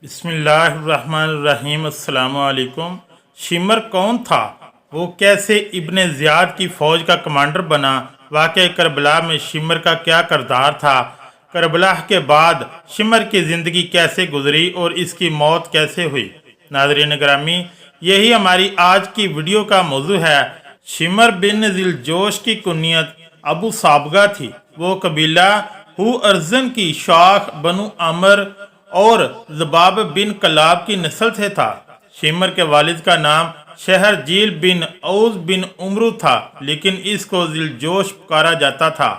बिस्मिल्लाहिर्रहमानिर्रहीम। अस्सलाम वालेकुम। शिमर कौन था? वो कैसे इब्ने ज़ियाद की फ़ौज का कमांडर बना? वाक़या करबला में शिमर का क्या किरदार था? करबला के बाद शिमर की ज़िंदगी कैसे गुजरी और इसकी मौत कैसे हुई? नाज़रीन ग्रामी, यही हमारी आज की वीडियो का मौजू है। शिमर बिन जिलजोश की कुनियत अबू साबगा थी। वो कबीला हु अर्जन की शाख बनु अमर और ज़बाब बिन कलाब की नस्ल से था। शिमर के वालिद का नाम शहर जील बिन औज बिन उमरू था, लेकिन इसको जिलजोश पुकारा जाता था,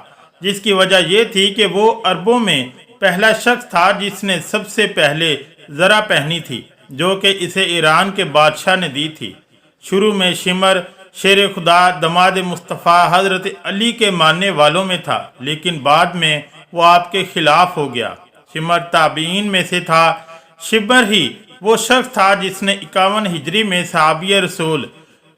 जिसकी वजह यह थी कि वो अरबों में पहला शख्स था जिसने सबसे पहले ज़रा पहनी थी, जो कि इसे ईरान के बादशाह ने दी थी। शुरू में शिमर शेर खुदा दमाद मुस्तफ़ा हज़रत अली के मानने वालों में था, लेकिन बाद में वो आपके खिलाफ हो गया। शिमर ताबीन में से था। शिमर ही वो शख्स था जिसने 51 हिजरी में सहाबी रसूल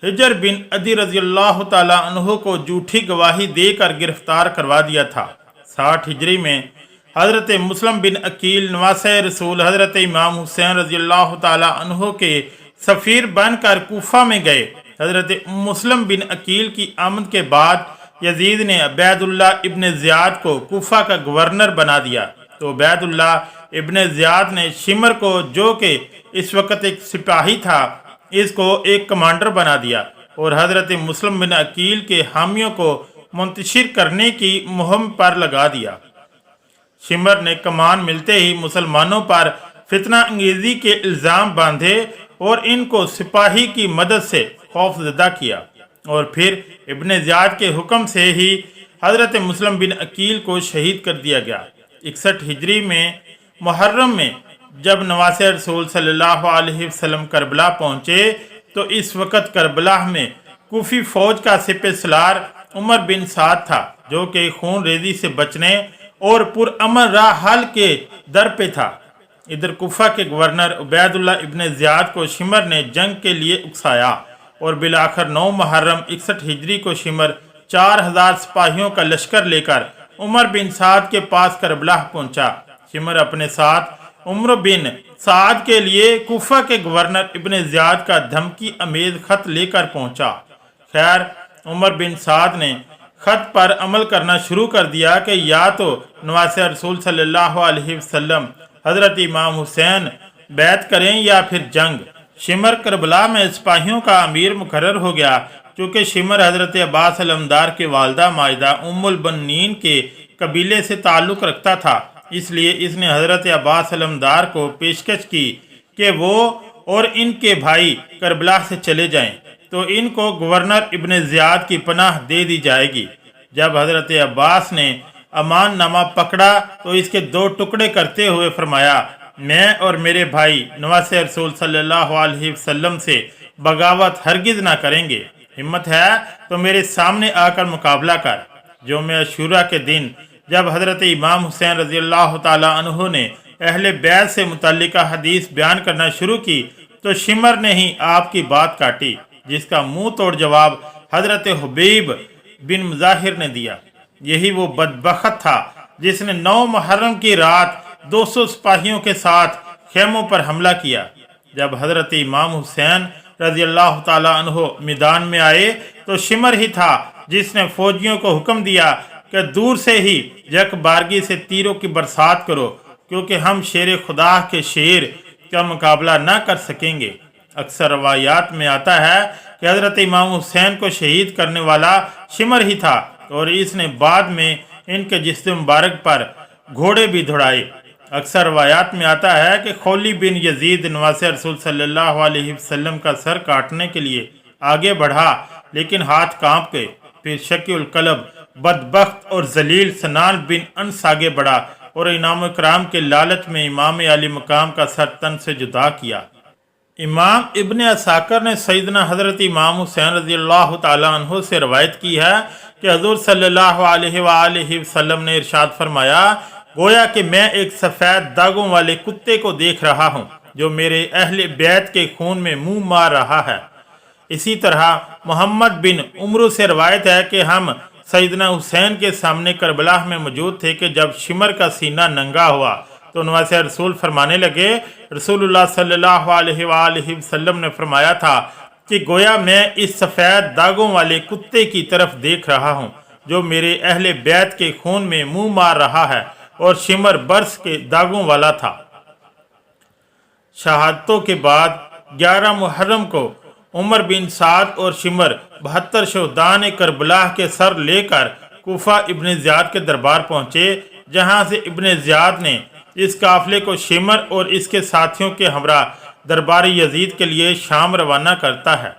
हिजर बिन अदी रज़ियल्लाहु ताला अन्हु को झूठी गवाही देकर गिरफ्तार करवा दिया था। 60 हिजरी में हज़रत मुस्लिम बिन अकील नवासे रसूल हज़रत इमाम हुसैन रज़ियल्लाहु ताला अन्हु के सफ़ीर बनकर कूफा में गए। हज़रत मुस्लिम बिन अकील की आमद के बाद यजीद ने उबैदुल्ला इब्ने ज़ियाद को कूफा का गवर्नर बना दिया, तो उबैदुल्ला इब्ने ज़ियाद ने शिमर को, जो कि इस वक्त एक सिपाही था, इसको एक कमांडर बना दिया और हज़रत मुस्लिम बिन अकील के हामियों को मुंतशिर करने की मुहिम पर लगा दिया। शिमर ने कमान मिलते ही मुसलमानों पर फितना अंगेजी के इल्ज़ाम बांधे और इनको सिपाही की मदद से खौफजदा किया, और फिर इब्ने ज़ियाद के हुक्म से ही हज़रत मुस्लिम बिन अकील को शहीद कर दिया गया। 61 हिजरी में मुहर्रम में जब नवासे रसूल सल्लल्लाहु अलैहि वसल्लम करबला पहुँचे, तो इस वक्त करबला में कूफी फ़ौज का सिपहसालार उमर बिन साद था, जो कि खून रेजी से बचने और पुरअमन राह हल के दर पे था। इधर कूफा के गवर्नर उबैदुल्ला इब्ने ज़ियाद को शिमर ने जंग के लिए उकसाया और बिलाखिर 9 मुहर्रम 61 हिजरी को शिमर 4000 सिपाहियों का लश्कर लेकर उमर बिन साद के पास करबला पहुंचा। शिमर अपने साथ उमर बिन साद के लिए कूफा के गवर्नर इब्ने ज़ियाद का धमकी अमेज खत लेकर पहुंचा। खैर, उमर बिन साद ने खत पर अमल करना शुरू कर दिया कि या तो नवासे रसूल सल्लल्लाहु अलैहि वसल्लम हज़रत इमाम हुसैन बैत करें या फिर जंग। शिमर करबला में सिपाहियों का अमीर मुकर्रर हो गया। चूँकि शिमर हज़रत अब्बास अलमदार के वालदा माजिदा उम्मुल बनीन के कबीले से ताल्लुक़ रखता था, इसलिए इसने हज़रत अब्बास अलमदार को पेशकश की कि वो और इनके भाई करबला से चले जाएं, तो इनको गवर्नर इब्ने ज़ियाद की पनाह दे दी जाएगी। जब हज़रत अब्बास ने अमान नामा पकड़ा तो इसके 2 टुकड़े करते हुए फरमाया, मैं और मेरे भाई नवासे रसूल सल्लल्लाहु अलैहि वसल्लम से बगावत हरगिज़ ना करेंगे। हिम्मत है तो मेरे सामने आकर मुकाबला कर। यौम अशूरा के दिन जब हज़रत इमाम हुसैन रज़ियल्लाहु ताला अन्हु ने अहले बैत से मुतल्लिका हदीस बयान करना शुरू की, तो शिमर ने ही आपकी बात काटी, जिसका मुंह तोड़ जवाब हज़रत हुबैब बिन मुज़ाहिर ने दिया। यही वो बदबख्त था जिसने 9 मुहर्रम की रात 200 सिपाहियों के साथ खेमों पर हमला किया। जब हज़रत इमाम हुसैन रज़ियल्लाहु ताला अन्हु मैदान में आए, तो शिमर ही था जिसने फौजियों को हुक्म दिया कि दूर से ही यकबारगी से तीरों की बरसात करो, क्योंकि हम शेर खुदा के शेर का मुकाबला न कर सकेंगे। अक्सर रवायात में आता है कि हज़रत इमाम हुसैन को शहीद करने वाला शिमर ही था, और इसने बाद में इनके जिस्म मुबारक पर घोड़े भी दौड़ाए। अक्सर रवायात में आता है कि खौली बिन यजीद नवासे रसूल सल्लल्लाहु अलैहि वसल्लम का सर काटने के लिए आगे बढ़ा, लेकिन हाथ कांप गए। फिर शकीउल कलब बदबख्त और जलील सनान बिन अनस आगे बढ़ा और इनाम इकराम के लालच में इमाम अली मकाम का सर तन से जुदा किया। इमाम इब्ने असाकर ने सैयदना हज़रत इमाम हुसैन रज़ियल्लाहु ताला अन्हु से रवायत की है कि हज़ूर सल्लल्लाहु अलैहि वसल्लम ने इरशाद फरमाया, गोया कि मैं एक सफ़ेद दागों वाले कुत्ते को देख रहा हूँ जो मेरे अहले बैत के खून में मुंह मार रहा है। इसी तरह मोहम्मद बिन उमरू से रवायत है कि हम सैयदना हुसैन के सामने करबला में मौजूद थे कि जब शिमर का सीना नंगा हुआ तो नवासे रसूल फरमाने लगे, रसूलुल्लाह सल्लल्लाहु अलैहि वसल्लम ने फरमाया था कि गोया मैं इस सफ़ेद दागों वाले कुत्ते की तरफ देख रहा हूँ जो मेरे अहले बैत के खून में मुंह मार रहा है और शिमर बर्स के दागों वाला था। शहादतों के बाद 11 मुहर्रम को उमर बिन साद और शिमर 72 शहदान करबला के सर लेकर कूफा इब्ने ज़ियाद के दरबार पहुँचे, जहाँ से इब्ने ज़ियाद ने इस काफिले को शिमर और इसके साथियों के हमरा दरबार यजीद के लिए शाम रवाना करता है,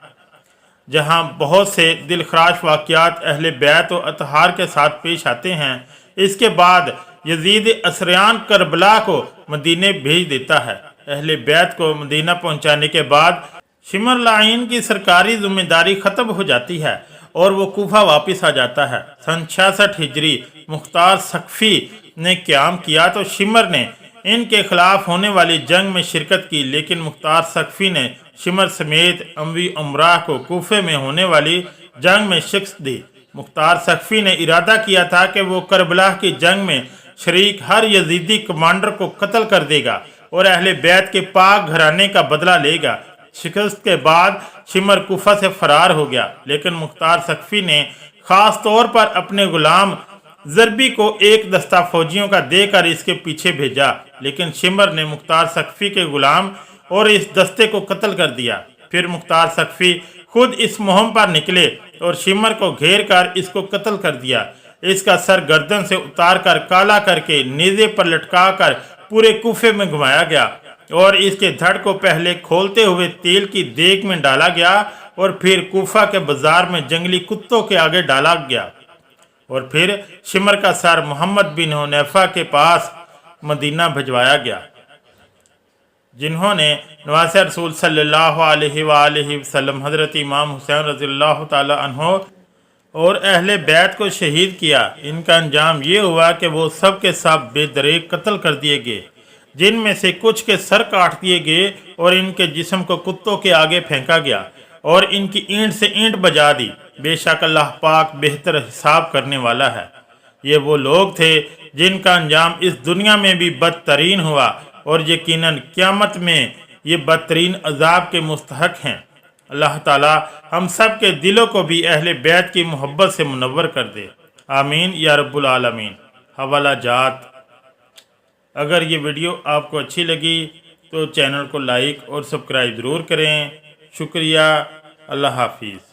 जहाँ बहुत से दिलखराश वाक़यात अहले बैत और अतहार के साथ पेश आते हैं। इसके बाद यजीद असरियान करबला को मदीने भेज देता है। अहले बैत को मदीना पहुँचाने के बाद शिमर लाइन की सरकारी जिम्मेदारी ख़त्म हो जाती है और वो कूफा वापस आ जाता है। सन 66 हिजरी मुख्तार सकफ़ी ने क़याम किया तो शिमर ने इनके खिलाफ होने वाली जंग में शिरकत की, लेकिन मुख्तार सकफ़ी ने शिमर समेत अमवी उमराह को कूफे में होने वाली जंग में शिकस्त दी। मुख्तार सकफ़ी ने इरादा किया था कि वो करबला की जंग में शरीक हर यजीदी कमांडर को कत्ल कर देगा और अहले बैत के पाक घराने का बदला लेगा। शिकस्त के बाद शिमर कूफा से फरार हो गया, लेकिन मुख्तार सकफ़ी ने ख़ास तौर पर अपने गुलाम ज़रबी को एक दस्ता फौजियों का देकर इसके पीछे भेजा, लेकिन शिमर ने मुख्तार सकफ़ी के गुलाम और इस दस्ते को कत्ल कर दिया। फिर मुख्तार सकफ़ी खुद इस मुहिम पर निकले और शिमर को घेर कर इसको कत्ल कर दिया। इसका सर गर्दन से उतार कर काला करके नेज़े पर लटका कर पूरे कूफे में घुमाया गया और इसके धड़ को पहले खोलते हुए तेल की देग में डाला गया और फिर कूफा के बाजार में जंगली कुत्तों के आगे डाला गया और फिर शिमर का सर मोहम्मद बिन हुनैफा के पास मदीना भिजवाया गया, जिन्होंने नवासे रसूल सल्लल्लाहु अलैहि वसल्लम हज़रत इमाम हुसैन रज़ियल्लाहु ताला अन्हो और अहले बैत को शहीद किया। इनका अंजाम ये हुआ कि वो सब के सब बेदरेग कत्ल कर दिए गए, जिनमें से कुछ के सर काट दिए गए और इनके जिस्म को कुत्तों के आगे फेंका गया और इनकी ईंट से ईंट बजा दी। बेशक अल्लाह पाक बेहतर हिसाब करने वाला है। ये वो लोग थे जिनका अंजाम इस दुनिया में भी बदतरीन हुआ और यकीनन क़यामत में ये बदतरीन अजाब के मुस्तहक हैं। अल्लाह ताला हम सब के दिलों को भी अहले बैत की मोहब्बत से मुनव्वर कर दे। आमीन या रब्बुल आलमीन। हवाला जात। अगर ये वीडियो आपको अच्छी लगी तो चैनल को लाइक और सब्सक्राइब ज़रूर करें। शुक्रिया। अल्लाह हाफिज़।